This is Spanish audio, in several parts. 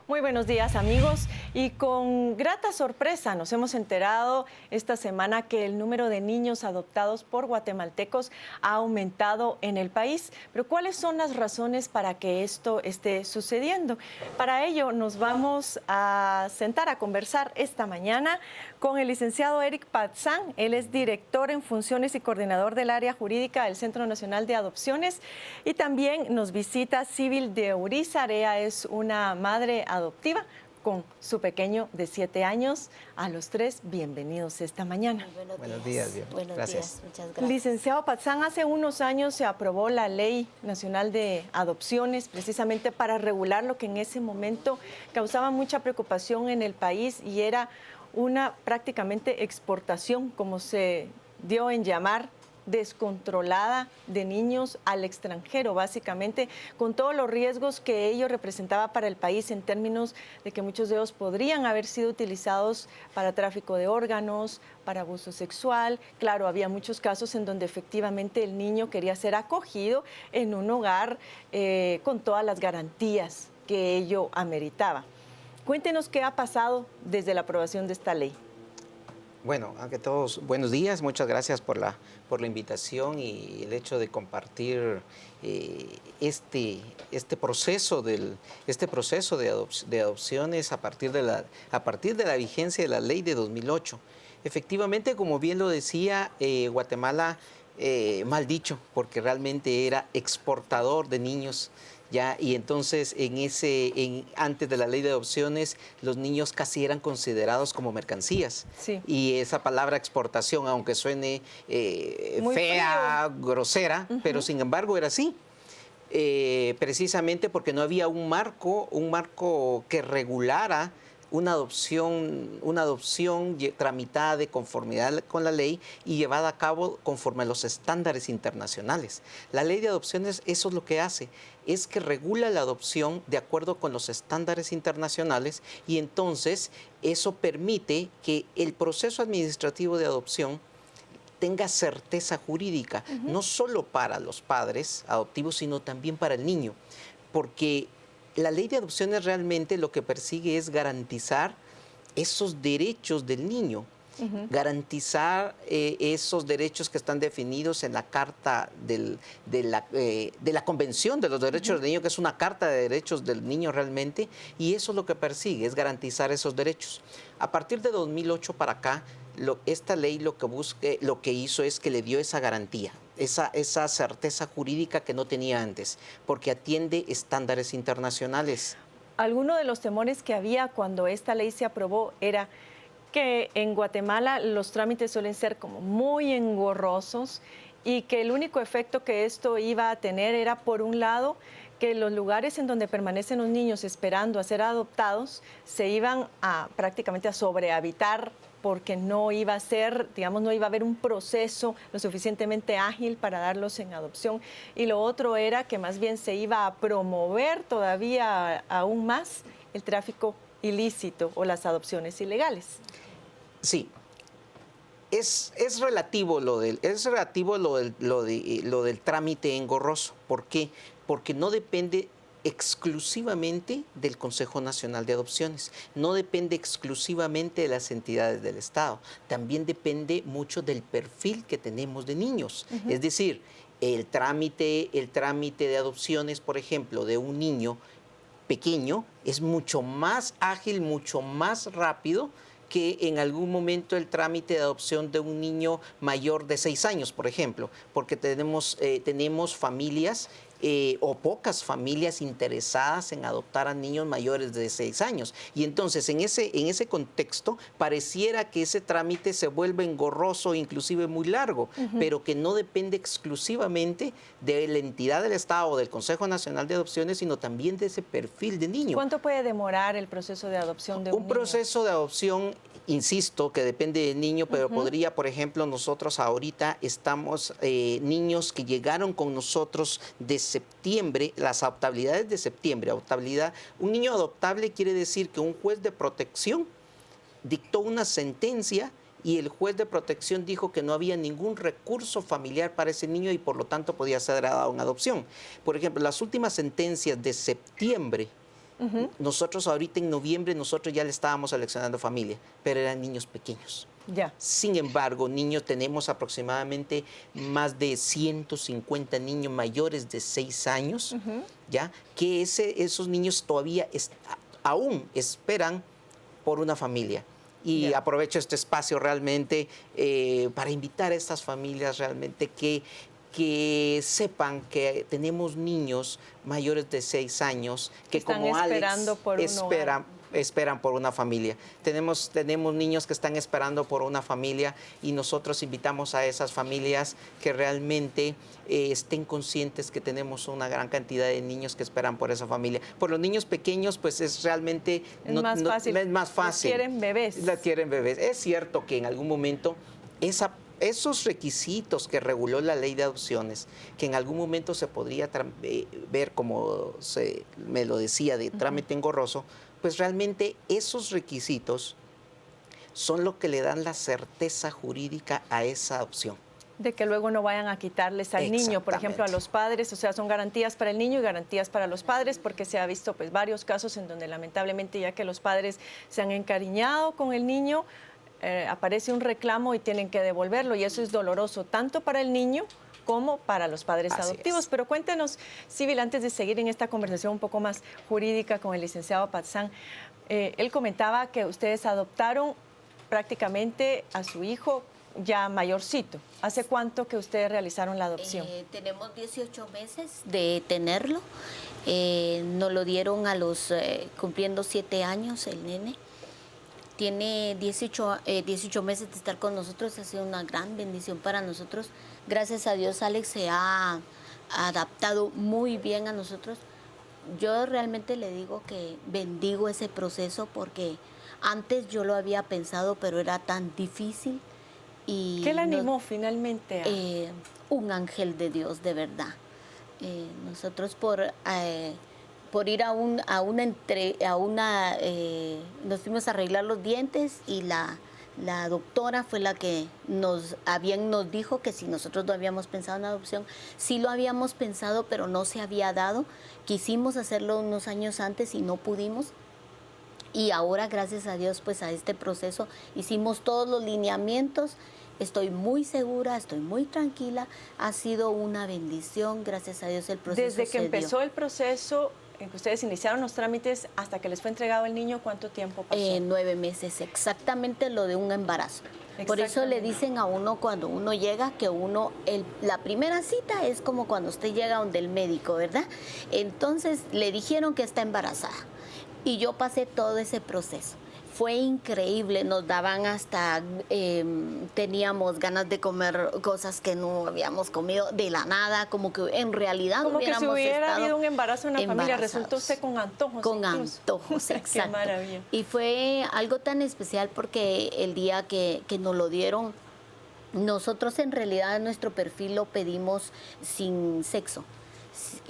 Muy buenos días, amigos. Y con grata sorpresa nos hemos enterado esta semana que el número de niños adoptados por guatemaltecos ha aumentado en el país. Pero ¿cuáles son las razones para que esto esté sucediendo? Para ello nos vamos a sentar a conversar esta mañana con el licenciado Eric Patzán. Él es director en funciones y coordinador del área jurídica del Centro Nacional de Adopciones. Y también nos visita Síbil de Urizar. Ella es una madre adoptiva con su pequeño de 7 años. A los tres, bienvenidos esta mañana. Buenos días, bien. Gracias. Muchas gracias. Licenciado Patzán, hace unos años se aprobó la Ley Nacional de Adopciones precisamente para regular lo que en ese momento causaba mucha preocupación en el país y era una prácticamente exportación, como se dio en llamar, descontrolada de niños al extranjero, básicamente, con todos los riesgos que ello representaba para el país en términos de que muchos de ellos podrían haber sido utilizados para tráfico de órganos, para abuso sexual. Claro, había muchos casos en donde efectivamente el niño quería ser acogido en un hogar con todas las garantías que ello ameritaba. Cuéntenos qué ha pasado desde la aprobación de esta ley. Bueno, ante todos, buenos días, muchas gracias por la invitación y el hecho de compartir este proceso de adopciones a partir de la vigencia de la ley de 2008. Efectivamente, como bien lo decía, Guatemala, mal dicho, porque realmente era exportador de niños. ¿Ya? Y entonces antes de la ley de adopciones los niños casi eran considerados como mercancías. Sí. Y esa palabra exportación, aunque suene fea, frío, grosera, pero sin embargo era así. Precisamente porque no había un marco que regulara una adopción tramitada de conformidad con la ley y llevada a cabo conforme a los estándares internacionales. La ley de adopciones eso es lo que hace, es que regula la adopción de acuerdo con los estándares internacionales y entonces eso permite que el proceso administrativo de adopción tenga certeza jurídica, no solo para los padres adoptivos, sino también para el niño, porque la ley de adopciones realmente lo que persigue es garantizar esos derechos del niño, garantizar esos derechos que están definidos en la Carta de la Convención de los Derechos del Niño, que es una carta de derechos del niño realmente, y eso es lo que persigue, es garantizar esos derechos. A partir de 2008 para acá, esta ley lo que hizo es que le dio esa garantía, esa certeza jurídica que no tenía antes, porque atiende estándares internacionales. Alguno de los temores que había cuando esta ley se aprobó era que en Guatemala los trámites suelen ser como muy engorrosos y que el único efecto que esto iba a tener era, por un lado, que los lugares en donde permanecen los niños esperando a ser adoptados se iban prácticamente a sobrehabitar porque no iba a ser, digamos, no iba a haber un proceso lo suficientemente ágil para darlos en adopción. Y lo otro era que más bien se iba a promover todavía aún más el tráfico ilícito o las adopciones ilegales. Sí. Es relativo lo del trámite engorroso. ¿Por qué? Porque no depende exclusivamente del Consejo Nacional de Adopciones, no depende exclusivamente de las entidades del Estado, también depende mucho del perfil que tenemos de niños. Es decir, el trámite de adopciones, por ejemplo, de un niño pequeño es mucho más ágil, mucho más rápido que en algún momento el trámite de adopción de un niño mayor de 6 años, por ejemplo, porque tenemos familias o pocas familias interesadas en adoptar a niños mayores de 6 años. Y entonces, en ese contexto, pareciera que ese trámite se vuelve engorroso, inclusive muy largo, pero que no depende exclusivamente de la entidad del Estado o del Consejo Nacional de Adopciones, sino también de ese perfil de niño. ¿Cuánto puede demorar el proceso de adopción de un niño? Un proceso de adopción, insisto, que depende del niño, pero podría, por ejemplo, nosotros ahorita estamos niños que llegaron con nosotros de septiembre, las adoptabilidades de septiembre. Un niño adoptable quiere decir que un juez de protección dictó una sentencia y el juez de protección dijo que no había ningún recurso familiar para ese niño y por lo tanto podía ser dado en adopción. Por ejemplo, las últimas sentencias de septiembre Nosotros ahorita en noviembre, nosotros ya le estábamos seleccionando familia, pero eran niños pequeños. Ya. Sin embargo, niños, tenemos aproximadamente más de 150 niños mayores de 6 años, ¿ya? Que esos niños todavía aún esperan por una familia. Y aprovecho este espacio realmente para invitar a estas familias realmente que sepan que tenemos niños mayores de 6 años que están como esperando Alex por un hogar. esperan por una familia. Tenemos niños que están esperando por una familia y nosotros invitamos a esas familias que realmente estén conscientes que tenemos una gran cantidad de niños que esperan por esa familia. Por los niños pequeños, pues es realmente es más fácil. Es más fácil. Quieren bebés. Quieren bebés. Es cierto que en algún momento esos requisitos que reguló la ley de adopciones, que en algún momento se podría ver como me lo decía, de trámite engorroso, pues realmente esos requisitos son lo que le dan la certeza jurídica a esa adopción. De que luego no vayan a quitarles al niño, por ejemplo, a los padres, o sea, son garantías para el niño y garantías para los padres, porque se ha visto pues varios casos en donde lamentablemente ya que los padres se han encariñado con el niño, aparece un reclamo y tienen que devolverlo, y eso es doloroso tanto para el niño como para los padres adoptivos. Pero cuéntenos, Sibyl, antes de seguir en esta conversación un poco más jurídica con el licenciado Patzán, él comentaba que ustedes adoptaron prácticamente a su hijo ya mayorcito. ¿Hace cuánto que ustedes realizaron la adopción? Tenemos 18 meses de tenerlo. Nos lo dieron a los cumpliendo 7 años el nene. Tiene 18 meses de estar con nosotros, ha sido una gran bendición para nosotros. Gracias a Dios, Alex se ha adaptado muy bien a nosotros. Yo realmente le digo que bendigo ese proceso porque antes yo lo había pensado, pero era tan difícil. Y ¿qué le animó finalmente? Un ángel de Dios, de verdad. Nosotros por ir nos fuimos a arreglar los dientes y la doctora fue la que nos dijo que si nosotros no habíamos pensado en adopción, sí lo habíamos pensado, pero no se había dado. Quisimos hacerlo unos años antes y no pudimos. Y ahora, gracias a Dios, pues a este proceso hicimos todos los lineamientos. Estoy muy segura, estoy muy tranquila. Ha sido una bendición, gracias a Dios el proceso. Desde que empezó el proceso en que ustedes iniciaron los trámites hasta que les fue entregado el niño, ¿cuánto tiempo pasó? 9 meses, exactamente lo de un embarazo. Por eso le dicen a uno cuando uno llega que la primera cita es como cuando usted llega donde el médico, ¿verdad? Entonces le dijeron que está embarazada y yo pasé todo ese proceso. Fue increíble, nos daban hasta, teníamos ganas de comer cosas que no habíamos comido de la nada, como que en realidad como hubiéramos que si hubiera habido un embarazo en la familia, embarazados. resultó usted con antojos. Con incluso. antojos, exacto. Qué maravilla. Y fue algo tan especial porque el día que nos lo dieron, nosotros en realidad en nuestro perfil lo pedimos sin sexo.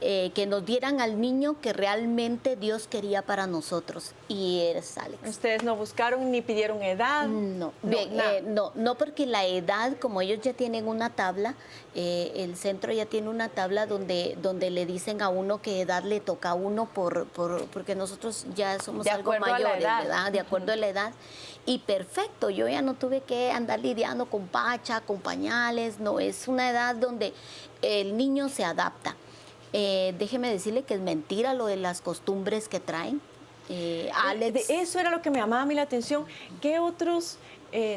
Que nos dieran al niño que realmente Dios quería para nosotros, y es Alex. ¿Ustedes no buscaron ni pidieron edad? No, No, porque la edad, como ellos ya tienen una tabla, el centro ya tiene una tabla donde le dicen a uno qué edad le toca a uno porque nosotros ya somos algo mayores, ¿verdad? De acuerdo a la edad. Y perfecto, yo ya no tuve que andar lidiando con pacha, con pañales, no, es una edad donde el niño se adapta. Déjeme decirle que es mentira lo de las costumbres que traen. Alex, eso era lo que me llamaba a mí la atención. ¿Qué otros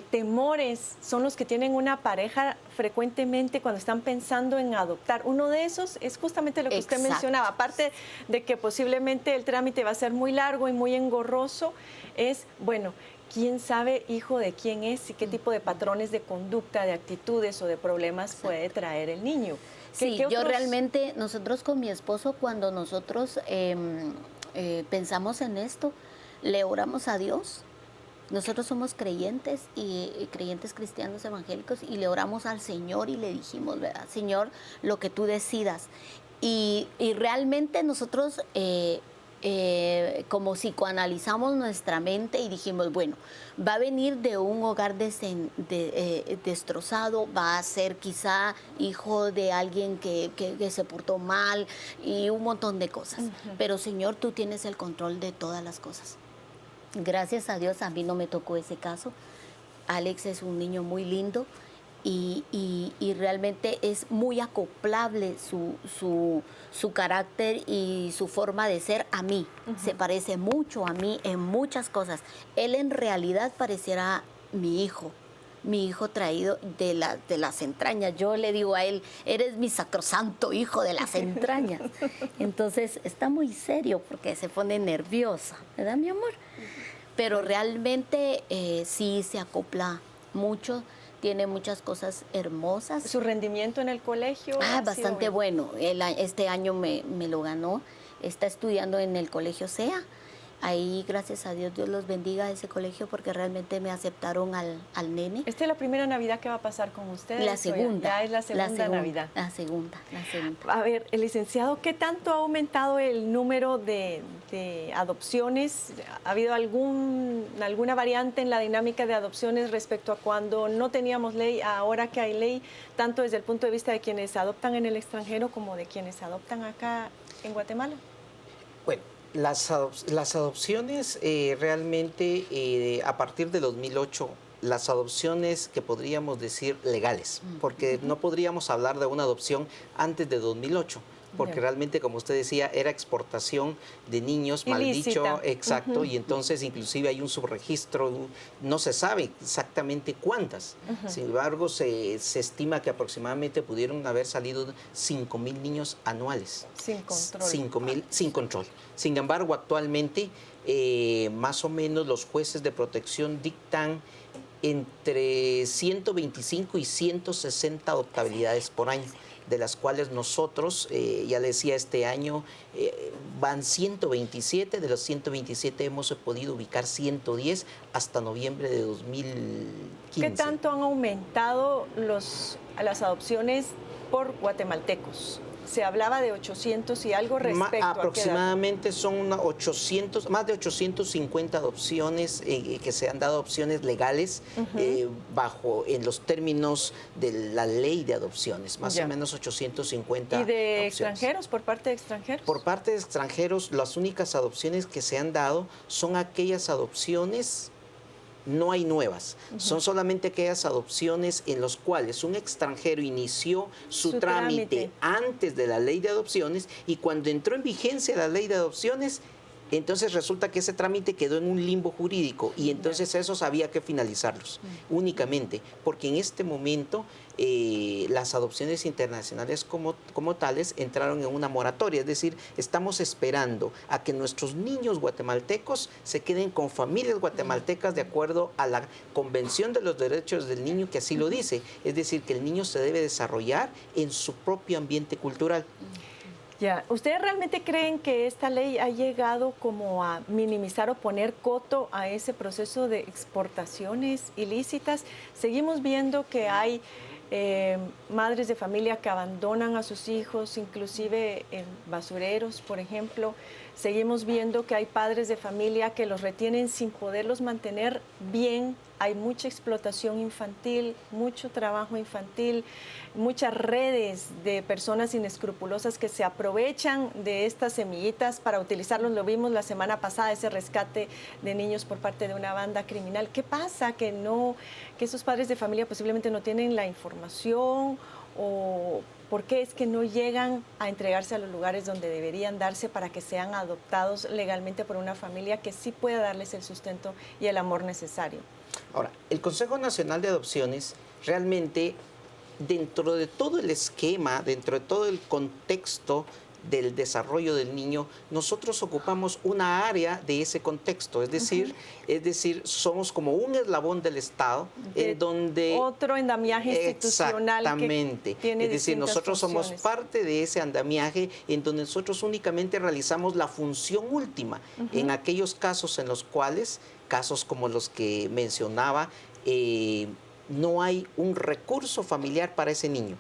temores son los que tienen una pareja frecuentemente cuando están pensando en adoptar? Uno de esos es justamente lo que usted mencionaba. Aparte de que posiblemente el trámite va a ser muy largo y muy engorroso, es, bueno, quién sabe hijo de quién es y qué tipo de patrones de conducta, de actitudes o de problemas puede traer el niño. Sí, yo realmente, nosotros con mi esposo, cuando nosotros pensamos en esto, le oramos a Dios. Nosotros somos creyentes y creyentes cristianos evangélicos y le oramos al Señor y le dijimos, ¿verdad? Señor, lo que tú decidas. Y realmente nosotros como psicoanalizamos nuestra mente y dijimos, bueno, va a venir de un hogar destrozado, va a ser quizá hijo de alguien que se portó mal y un montón de cosas. Pero Señor, tú tienes el control de todas las cosas. Gracias a Dios a mí no me tocó ese caso. Alex es un niño muy lindo y realmente es muy acoplable su carácter y su forma de ser a mí. Se parece mucho a mí en muchas cosas. Él en realidad pareciera mi hijo traído de las entrañas. Yo le digo a él, eres mi sacrosanto hijo de las entrañas. Entonces está muy serio porque se pone nerviosa, ¿verdad, mi amor? Pero realmente sí se acopla mucho, tiene muchas cosas hermosas. ¿Su rendimiento en el colegio? Bastante bueno. Este año me lo ganó. Está estudiando en el colegio SEA. Ahí, gracias a Dios, Dios los bendiga a ese colegio porque realmente me aceptaron al nene. ¿Esta es la primera Navidad que va a pasar con ustedes? La segunda. Ya es la segunda Navidad. La segunda. A ver, el licenciado, ¿qué tanto ha aumentado el número de adopciones? ¿Ha habido alguna variante en la dinámica de adopciones respecto a cuando no teníamos ley, a ahora que hay ley, tanto desde el punto de vista de quienes adoptan en el extranjero como de quienes adoptan acá en Guatemala? Bueno, las adopciones realmente a partir de 2008, las adopciones que podríamos decir legales, porque no podríamos hablar de una adopción antes de 2008, porque realmente, como usted decía, era exportación de niños, mal dicho, exacto, y entonces inclusive hay un subregistro, no se sabe exactamente cuántas. Sin embargo, se estima que aproximadamente pudieron haber salido 5.000 niños anuales. Sin control. 5.000 sin control. Sin embargo, actualmente, más o menos los jueces de protección dictan entre 125 y 160 adoptabilidades por año, de las cuales nosotros, ya le decía, este año van 127, de los 127 hemos podido ubicar 110 hasta noviembre de 2015. ¿Qué tanto han aumentado las adopciones por guatemaltecos? Se hablaba de 800 y algo respecto aproximadamente son más de 850 adopciones que se han dado, adopciones legales en los términos de la ley de adopciones, más o menos 850 ¿Y de adopciones. Extranjeros, por parte de extranjeros? Por parte de extranjeros, las únicas adopciones que se han dado son aquellas adopciones. No hay nuevas, son solamente aquellas adopciones en las cuales un extranjero inició su trámite antes de la ley de adopciones y cuando entró en vigencia la ley de adopciones, entonces resulta que ese trámite quedó en un limbo jurídico y entonces esos había que finalizarlos únicamente, porque en este momento las adopciones internacionales como tales entraron en una moratoria, es decir, estamos esperando a que nuestros niños guatemaltecos se queden con familias guatemaltecas de acuerdo a la Convención de los Derechos del Niño que así lo dice, es decir, que el niño se debe desarrollar en su propio ambiente cultural. Ya, ¿ustedes realmente creen que esta ley ha llegado como a minimizar o poner coto a ese proceso de exportaciones ilícitas? Seguimos viendo que hay madres de familia que abandonan a sus hijos, inclusive en basureros, por ejemplo. Seguimos viendo que hay padres de familia que los retienen sin poderlos mantener bien. Hay mucha explotación infantil, mucho trabajo infantil, muchas redes de personas inescrupulosas que se aprovechan de estas semillitas para utilizarlos. Lo vimos la semana pasada, ese rescate de niños por parte de una banda criminal. ¿Qué pasa? Que esos padres de familia posiblemente no tienen la información, o por qué es que no llegan a entregarse a los lugares donde deberían darse para que sean adoptados legalmente por una familia que sí pueda darles el sustento y el amor necesario. Ahora, el Consejo Nacional de Adopciones realmente, dentro de todo el esquema, dentro de todo el contexto del desarrollo del niño, nosotros ocupamos una área de ese contexto, es decir, somos como un eslabón del Estado en donde... Otro andamiaje institucional. Exactamente. Que tiene, es decir, nosotros somos parte de ese andamiaje en donde nosotros únicamente realizamos la función última en aquellos casos en los cuales, casos como los que mencionaba, no hay un recurso familiar para ese niño.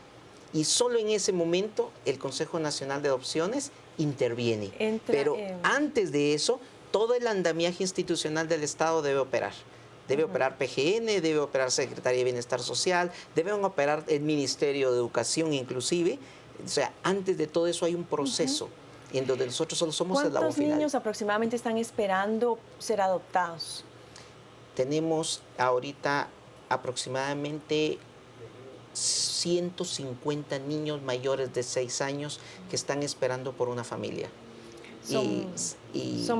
y solo en ese momento el Consejo Nacional de Adopciones interviene. Pero antes de eso, todo el andamiaje institucional del Estado debe operar. Debe operar PGN, debe operar Secretaría de Bienestar Social, deben operar el Ministerio de Educación inclusive. O sea, antes de todo eso hay un proceso en donde nosotros solo somos el eslabón final. ¿Cuántos niños aproximadamente están esperando ser adoptados? Tenemos ahorita aproximadamente 150 niños mayores de 6 años que están esperando por una familia. Son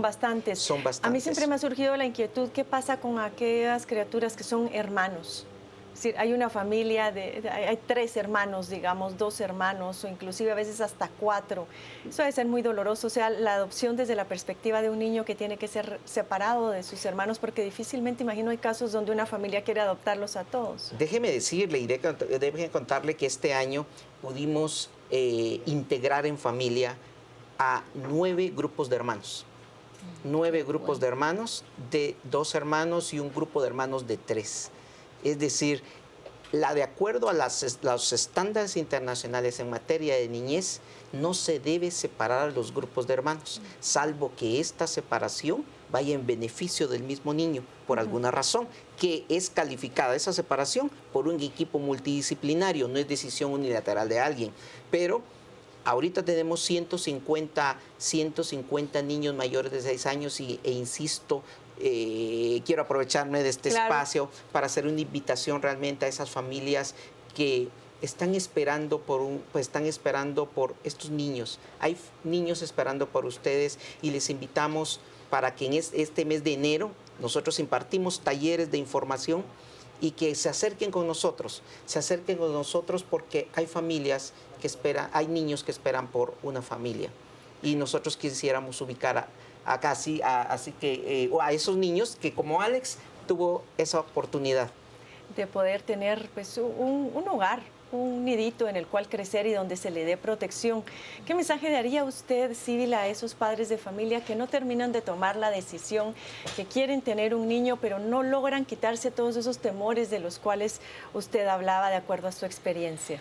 bastantes. Son bastantes. A mí siempre me ha surgido la inquietud, ¿qué pasa con aquellas criaturas que son hermanos? Es decir, hay una familia, hay 3 hermanos, digamos, 2 hermanos, o inclusive a veces hasta 4. Eso debe ser muy doloroso, o sea, la adopción desde la perspectiva de un niño que tiene que ser separado de sus hermanos, porque difícilmente, imagino, hay casos donde una familia quiere adoptarlos a todos. Déjeme decirle y déjeme contarle que este año pudimos integrar en familia a 9 grupos de hermanos. 9 grupos de hermanos, de 2 hermanos y un grupo de hermanos de 3. Es decir, de acuerdo a los estándares internacionales en materia de niñez, no se debe separar a los grupos de hermanos, salvo que esta separación vaya en beneficio del mismo niño, por alguna razón, que es calificada esa separación por un equipo multidisciplinario, no es decisión unilateral de alguien. Pero ahorita tenemos 150 niños mayores de 6 años e insisto, quiero aprovecharme de este espacio para hacer una invitación realmente a esas familias que están esperando por estos niños. Hay niños esperando por ustedes y les invitamos para que en este mes de enero nosotros impartimos talleres de información y que se acerquen con nosotros porque hay familias que esperan, hay niños que esperan por una familia y nosotros quisiéramos ubicar así que a esos niños que como Alex tuvo esa oportunidad de poder tener pues un hogar, un nidito en el cual crecer y donde se le dé protección. ¿Qué mensaje daría usted, Síbil, a esos padres de familia que no terminan de tomar la decisión, que quieren tener un niño pero no logran quitarse todos esos temores de los cuales usted hablaba de acuerdo a su experiencia?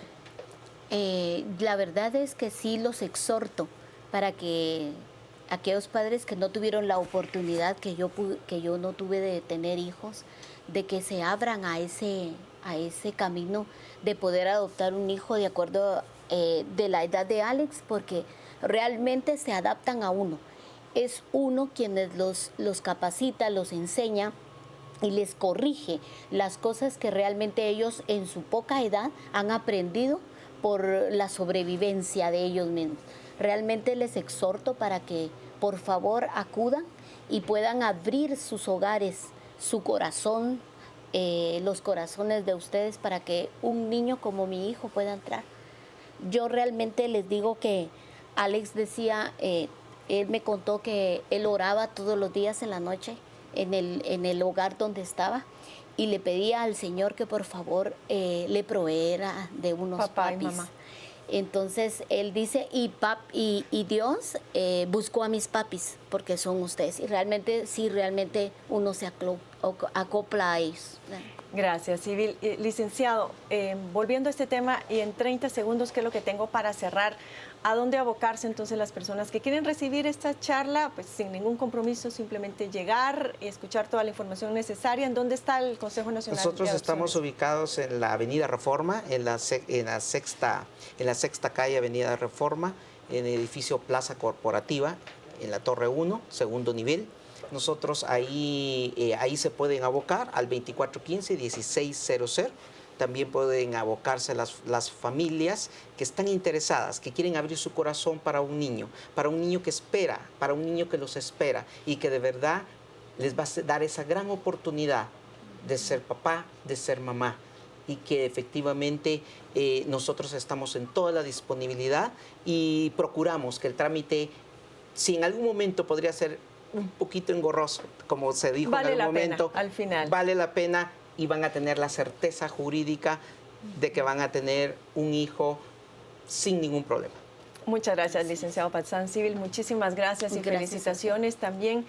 La verdad es que sí los exhorto para que aquellos padres que no tuvieron la oportunidad que yo no tuve de tener hijos, de que se abran a ese camino de poder adoptar un hijo de acuerdo de la edad de Alex, porque realmente se adaptan a uno. Es uno quienes los capacita, los enseña y les corrige las cosas que realmente ellos en su poca edad han aprendido por la sobrevivencia de ellos mismos. Realmente les exhorto para que por favor acudan y puedan abrir sus hogares, su corazón, los corazones de ustedes para que un niño como mi hijo pueda entrar. Yo realmente les digo que Alex decía, él me contó que él oraba todos los días en la noche en el hogar donde estaba y le pedía al Señor que por favor le proveera de unos papá papis. Y mamá. Entonces él dice, y Dios buscó a mis papis porque son ustedes. Y realmente, sí, realmente uno se acopla a ellos. Gracias, Síbil. Licenciado, volviendo a este tema y en 30 segundos, ¿qué es lo que tengo para cerrar? ¿A dónde abocarse entonces las personas que quieren recibir esta charla? Pues sin ningún compromiso, simplemente llegar y escuchar toda la información necesaria. ¿En dónde está el Consejo Nacional de Adopciones? Nosotros estamos ubicados en la Avenida Reforma, en la sexta calle Avenida Reforma, en el edificio Plaza Corporativa, en la Torre 1, segundo nivel. Nosotros ahí se pueden abocar al 2415-1600. También pueden abocarse las familias que están interesadas, que quieren abrir su corazón para un niño que espera, para un niño que los espera y que de verdad les va a dar esa gran oportunidad de ser papá, de ser mamá y que efectivamente nosotros estamos en toda la disponibilidad y procuramos que el trámite, si en algún momento podría ser un poquito engorroso, como se dijo en algún momento, al final vale la pena y van a tener la certeza jurídica de que van a tener un hijo sin ningún problema. Muchas gracias, licenciado Patzán Civil. Muchísimas gracias y Gracias felicitaciones también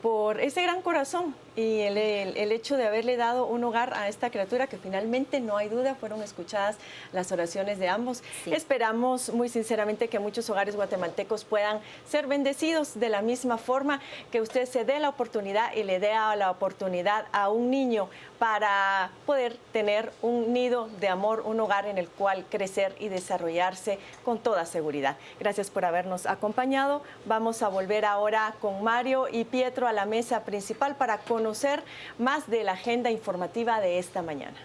por ese gran corazón y el hecho de haberle dado un hogar a esta criatura que finalmente, no hay duda, fueron escuchadas las oraciones de ambos. Sí. Esperamos muy sinceramente que muchos hogares guatemaltecos puedan ser bendecidos de la misma forma, que usted se dé la oportunidad y le dé la oportunidad a un niño para poder tener un nido de amor, un hogar en el cual crecer y desarrollarse con toda seguridad. Gracias por habernos acompañado. Vamos a volver ahora con Mario y Pietro a la mesa principal para conocer más de la agenda informativa de esta mañana.